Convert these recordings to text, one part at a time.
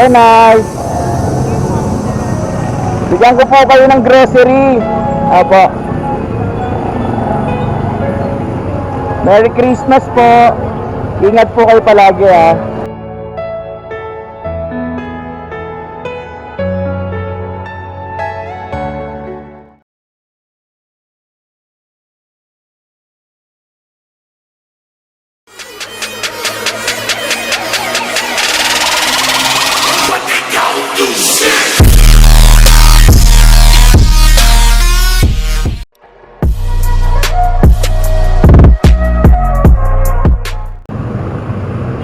Hello, Nay. Bigyan ko po kayo ng grocery. Apo. Merry Christmas po. Ingat po kayo palagi, ha.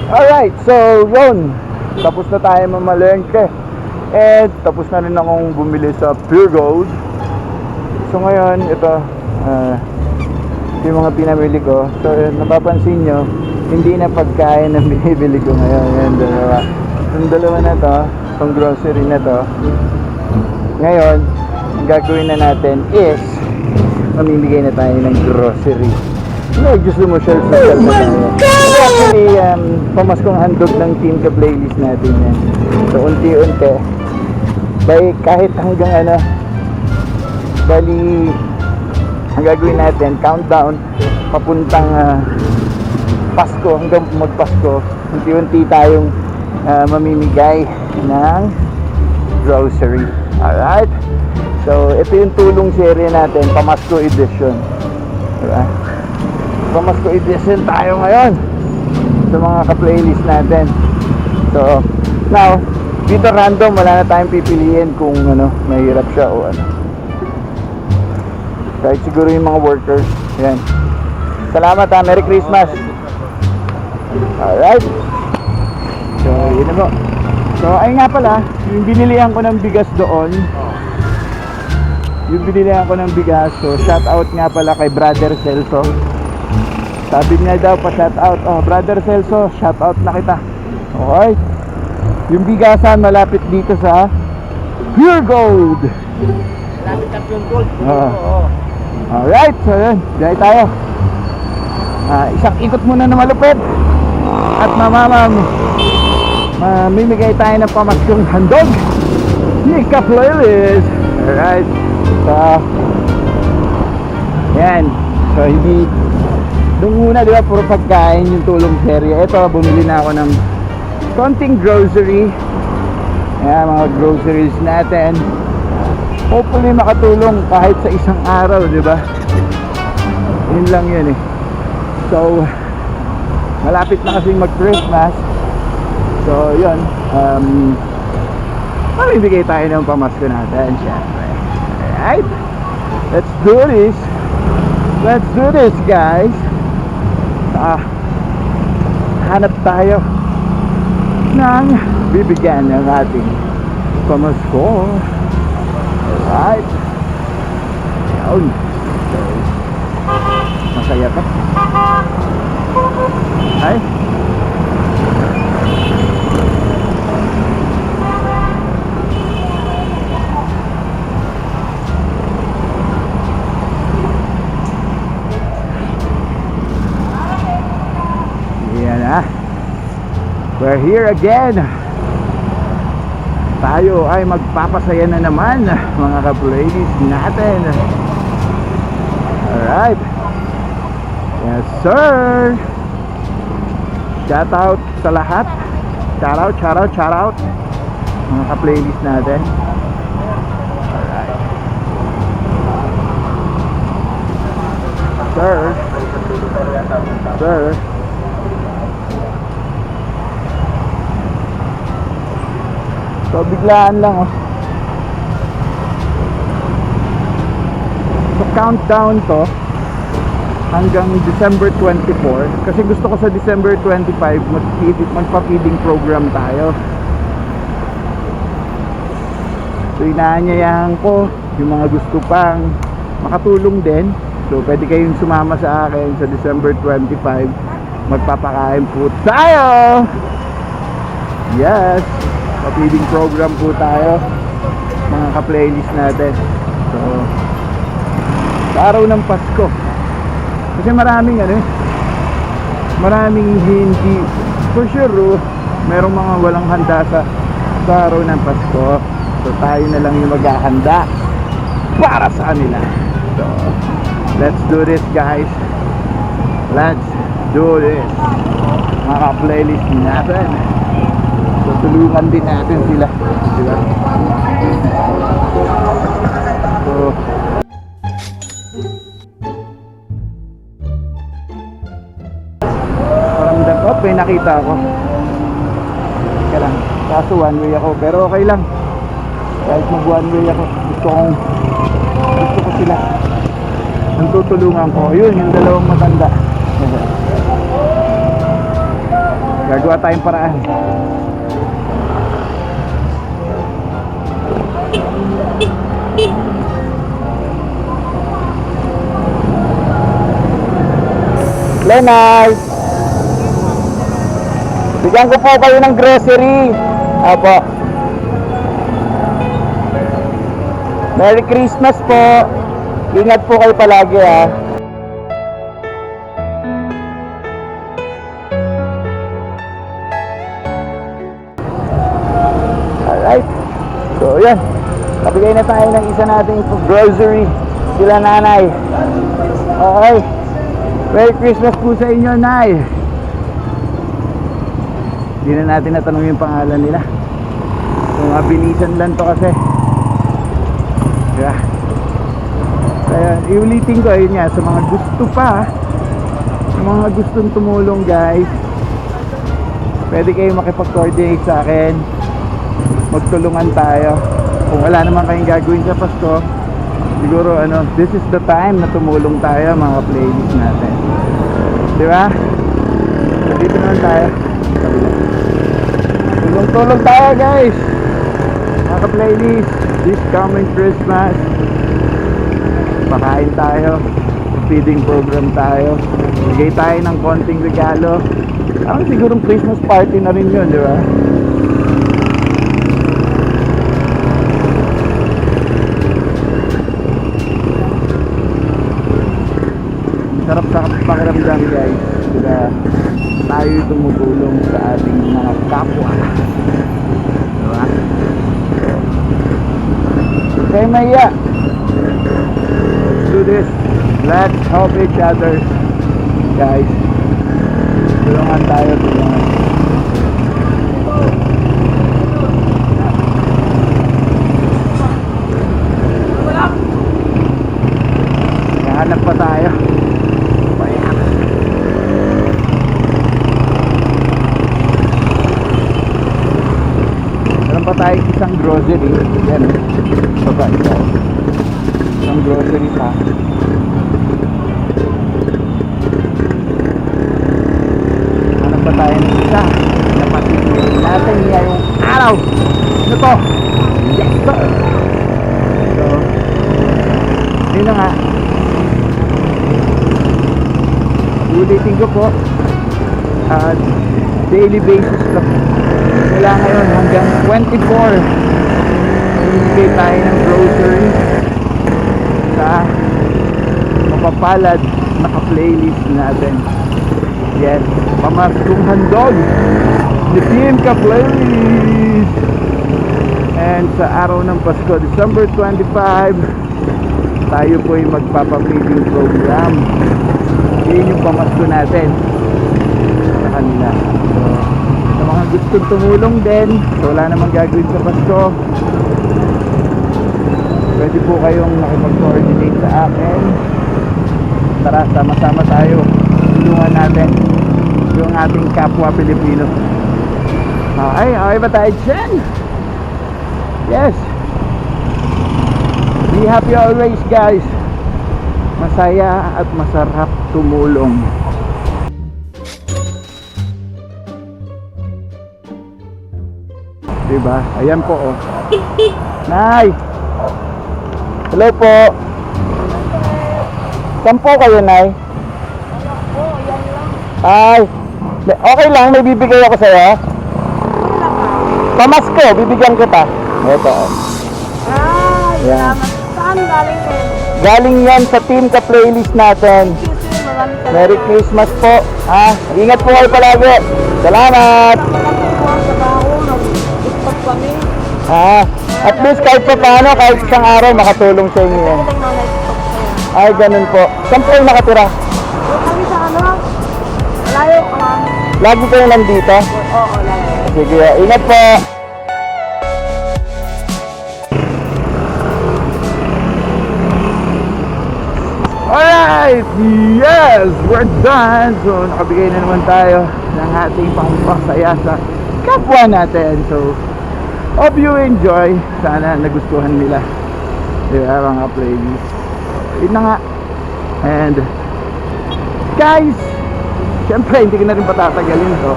Alright, so yun, tapos na tayo mamalengke. And tapos na rin akong bumili sa Pure Gold. So ngayon, ito yung mga pinamili ko. So napapansin nyo, hindi na pagkain ang binibili ko ngayon. Yan, dalawa. Yung dalawa na to, itong grocery na to. Ngayon, ang gagawin na natin is mamimigay na tayo ng grocery. Gusto mo share na tayo. Actually, pamaskong handog ng team ka playlist natin yan. So unti-unti, kahit hanggang bali, ang gagawin natin, countdown papuntang Pasko, hanggang magpasko, unti-unti tayong mamimigay ng grocery. Alright? So ito yung tulong series natin, Pamasko edition. Diba? Pamasko edition tayo ngayon sa mga ka-playlist natin. So now, dito random, wala na tayong pipiliin kung mahirap siya o kahit siguro yung mga workers. Yan. Salamat, ha. Merry Christmas. Alright. So yun na po. So ay nga pala, yung binilihan ko ng bigas doon, so shout out nga pala kay Brother Celso. Sabi niya daw pa shout out. Oh, Brother Celso, shout out na kita. Okay. Yung bigasan malapit dito sa Pure Gold. Malapit sa Pure Gold. Alright, so yun, diyan tayo. Isang ikot muna na malupit. At mamimigay tayo ng pamaskong handog ni ka-playlist. Alright. So yan. So hindi nung una, di ba, puro pagkain yung tulong serye. Ito, bumili na ako ng konting grocery. Ayan, mga groceries natin. Hopefully makatulong kahit sa isang araw, di ba? Yun lang yun eh. So malapit na kasing mag-Christmas. So yun, mamibigay tayo ng pamasko natin, syempre. Alright, let's do this guys. Hanap tayo ng bibigyan ng ating pamasko. Alright. Yun. So, masaya ka. Ay. We're here again. Tayo ay magpapasaya na naman, mga ka-playlist natin. Alright. Yes sir. Shout out sa lahat. Shout out mga ka-playlist natin. Alright. Sir. So biglaan lang So countdown to hanggang December 24. Kasi gusto ko sa December 25 magpa-feeding program tayo. So inaanyayahan ko yung mga gusto pang makatulong din. So pwede kayong sumama sa akin sa December 25. Magpapakain po tayo. Yes, feeding program po tayo, mga ka-playlist natin. So sa araw ng Pasko, kasi maraming maraming hindi, for sure merong mga walang handa sa Pasko, araw ng Pasko. So tayo na lang yung maghahanda para sa kanila. So let's do this guys. Let's do this. Mga playlist natin. So tulungan din natin sila. Diba? So paramdam ko, may nakita ako. Teka lang, kaso one way ako, pero okay lang. Kahit mag one way ako, gusto ko sila. Ang tutulungan ko, yun, yung dalawang matanda. Gagawa tayong paraan. Lenay! Bigyan ko po kayo ng grocery. Apo. Merry Christmas po. Ingat po kayo palagi ha. Alright. So yan. Nabigay na tayo ng isa nating grocery. Sila nanay. Okay. Merry Christmas po sa inyo, Nay. Hindi na natin natanong yung pangalan nila. So mabilisan lang to kasi. Yeah. Kaya iulitin ko ayun nga, sa mga gusto pa, sa mga gustong tumulong guys, pwede kayo makipag-coordinate sa akin. Magtulungan tayo. Kung wala naman kayong gagawin sa Pasko, siguro this is the time na tumulong tayo mga playlist natin. Di ba? Dito naman tayo. Tulong-tulong tayo guys. Mga playlist, this coming Christmas, pakain tayo, feeding program tayo, bigay tayo ng konting regalo. Sigurong Christmas party na rin yun, di ba? Sarap sa pakiramdam guys, diba? Tayo tumutulong sa ating mga kapwa, diba? Okay Maya, let's do this. Let's help each other guys. Tulungan tayo, tulungan. Hanap pa tayo. Meron pa tayong isang grocery. Yan. Baba ito. Isang grocery pa. Hanap pa tayo ng isa. Napatikin natin ngayong araw. Ano to? Yes sir! So, yun na nga. Ulitin ko po, daily basis lang. Mula ngayon hanggang 24, bibigay tayo ng grocery sa mapapalad na ka-playlist natin. Yes, pamaskong handog ni Team Ka-Playlist. And sa araw ng Pasko, December 25, tayo po ay magpapapaging program. Yun yung pamasko natin sa kanila. So, sa mga gustong tumulong din, so wala namang gagawin sa Pasko, pwede po kayong makipag-coordinate sa akin. Tara, sama-sama tayo. Tulungan natin yung ating kapwa Pilipino. Okay ba tayo dyan? Yes. Be happy always guys. Masaya at masarap tumulong. Diba? Ayan po oh. Nay! Hello po. Saan po kayo, Nay? Ay, okay lang, may bibigay ako sa'yo. Pamasko, bibigyan kita. Ito oh. Ay, Yan. salamat. Saan galing ko? Galing yan sa Team Ka-Playlist natin. Maraming salamat. Merry Christmas po. Ingat po kayo palagi. Salamat. Ako po ang trabaho, nag-ispat po kami. At least kahit pa paano, kahit isang araw makatulong sa inyo yan. Magandang nanay ko sa'yo. Ay, ganun po. Saan po kayo nakatira? Doon kami sa ano? Malayo ka lang. Lagi kayo nandito? Oo, lagi. Sige, ingat po. Alright! Yes! We're done! So, nakabigay na naman tayo ng ating pampasaya sa kapwa natin. So, hope you enjoy. Sana nagustuhan nila. Diba, mga playlist. Yun na nga. And, guys, syempre, hindi ko na rin patatagalin to.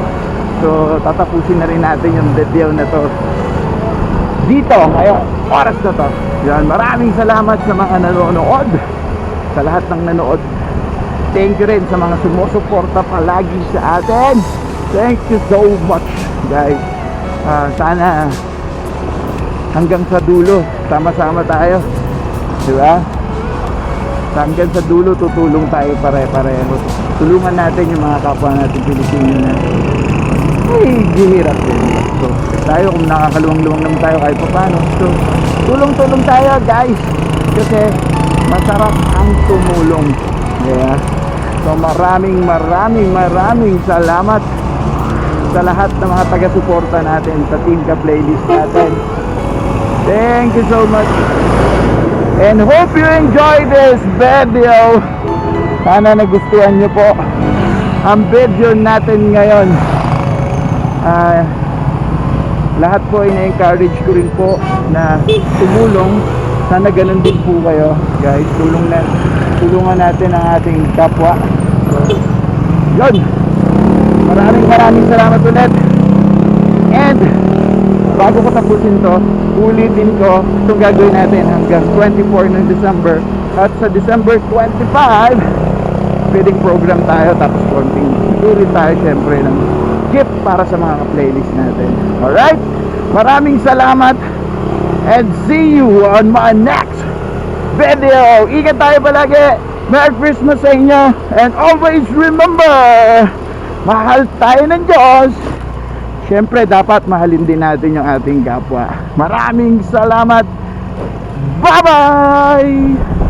So, tatapusin na rin natin yung video na to dito, ngayong oras na to. Yan, maraming salamat sa mga nanonood, sa lahat ng nanood. Thank you rin sa mga sumusuporta palagi sa atin. Thank you so much, guys. Sana hanggang sa dulo sama-sama tayo, di ba? Hanggang sa dulo tutulong tayo pare-pareho. Tulungan natin yung mga kapwa natin Pilipino na ay gihirap din. So tayo, kung nakakaluwang-luwang naman tayo kahit pa paano, so tulong-tulong tayo, guys, kasi masarap ang tumulong. Yeah. So maraming salamat sa lahat ng mga taga-suporta natin sa Team Ka Playlist natin. Thank you so much. And hope you enjoy this video. Sana nagustuhan nyo po ang video natin ngayon. Lahat po ay na-encourage ko rin po na tumulong. Sana ganun din po kayo, guys. Tulungan natin ang ating kapwa. So, yun. Maraming salamat ulit. And bago ko tapusin to, ulitin ko itong gagawin natin hanggang 24 ng December. At sa December 25, feeding program tayo, tapos konting turi tayo syempre ng gift para sa mga playlist natin. Alright? Maraming salamat and see you on my next video. Ingat tayo palagi. Merry Christmas sa inyo, and always remember, mahal tayo ng Diyos. Siyempre dapat mahalin din natin yung ating kapwa. Maraming salamat. Bye bye.